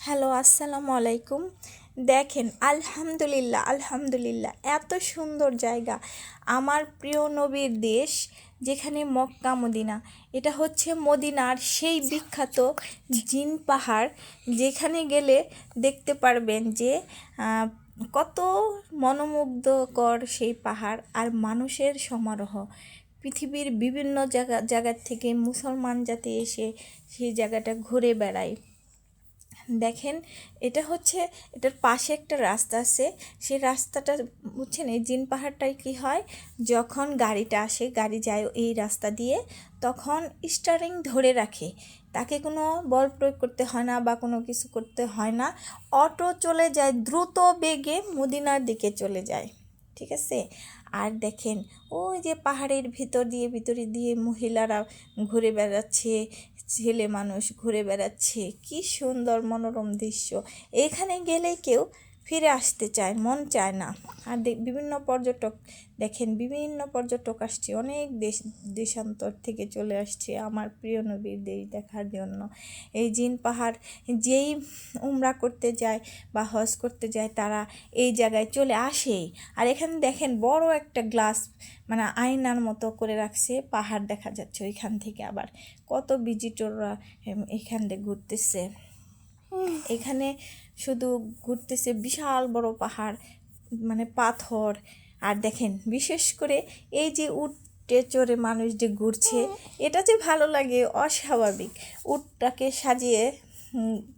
Hello, আসসালামু আলাইকুম। দেখেন, আলহামদুলিল্লাহ আলহামদুলিল্লাহ, এত সুন্দর জায়গা। আমার প্রিয় নবীর দেশ, যেখানে মক্কা মদিনা। এটা হচ্ছে মদিনার সেই বিখ্যাত জিন পাহাড়, যেখানে গেলে দেখতে পারবেন যে কত মনোমুগ্ধকর সেই পাহাড় আর মানুষের সমারোহ। পৃথিবীর বিভিন্ন জায়গার থেকে মুসলমান জাতি এসে সেই জায়গাটা ঘুরে বেড়ায়। দেখেন, এটার পাশে একটা রাস্তা আছে। সেই রাস্তাটা বুঝছেন, এই জিন পাহাড়টায় কী হয়, যখন গাড়িটা আসে, গাড়ি যায় এই রাস্তা দিয়ে, তখন স্টারিং ধরে রাখে। তাকে কোনো বল প্রয়োগ করতে হয় না বা কোনো কিছু করতে হয় না। অটো চলে যায়, দ্রুত বেগে মদিনার দিকে চলে যায়। ঠিক আছে। আর দেখেন, ওই যে পাহাড়ের ভিতরে দিয়ে মহিলারা ঘুরে বেড়াচ্ছে, ছেলে মানুষ ঘুরে বেড়াচ্ছে। কি সুন্দর মনোরম দৃশ্য। এখানে গেলে কেউ ফিরে আসতে চায়, মন চায় না। আর বিভিন্ন পর্যটক আসছে, অনেক দেশান্তর থেকে চলে আসছে আমার প্রিয় নবীর দেশ দেখার জন্য। এই জিন পাহাড়, যেই উমরা করতে যায় বা হজ করতে যায়, তারা এই জায়গায় চলে আসেই। আর এখানে দেখেন, বড় একটা গ্লাস, মানে আয়নার মতো করে রাখছে, পাহাড় দেখা যাচ্ছে ওইখান থেকে। আবার কত ভিজিটররা এখান থেকে ঘুরতেছে। এখানে শুধু ঘুরতেছে, বিশাল বড় পাহাড়, মানে পাথর। আর দেখেন, বিশেষ করে এই যে উটে চড়ে মানুষ যে ঘুরছে, এটা যে ভালো লাগে অস্বাভাবিক। উটটাকে সাজিয়ে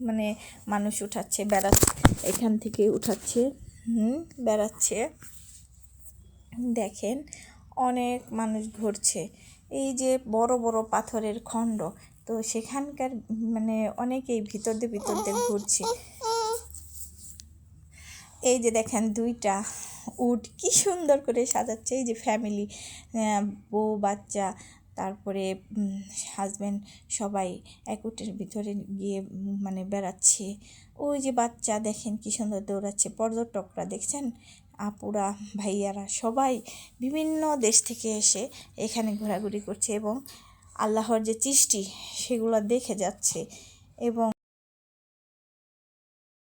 মানে মানুষ উঠাচ্ছে, বেড়াচ্ছে, এখান থেকে উঠাচ্ছে, বেড়াচ্ছে। দেখেন, অনেক মানুষ ঘুরছে। এই যে বড় বড় পাথরের খণ্ড, তো সেখানকার মানে অনেকেই ভিতর দিয়ে ঘুরছে। এই যে দেখেন, দুইটা উট কি সুন্দর করে সাজাচ্ছে। এই যে ফ্যামিলি, বউ বাচ্চা, তারপরে হাজব্যান্ড, সবাই এক উটের ভিতরে গিয়ে মানে বেড়াচ্ছে। ওই যে বাচ্চা দেখেন কি সুন্দর দৌড়াচ্ছে। পর্যটকরা দেখছেন, আপুরা, ভাইয়ারা, সবাই বিভিন্ন দেশ থেকে এসে এখানে ঘোরাঘুরি করছে এবং আল্লাহর যে সৃষ্টি সেগুলো দেখে যাচ্ছে। এবং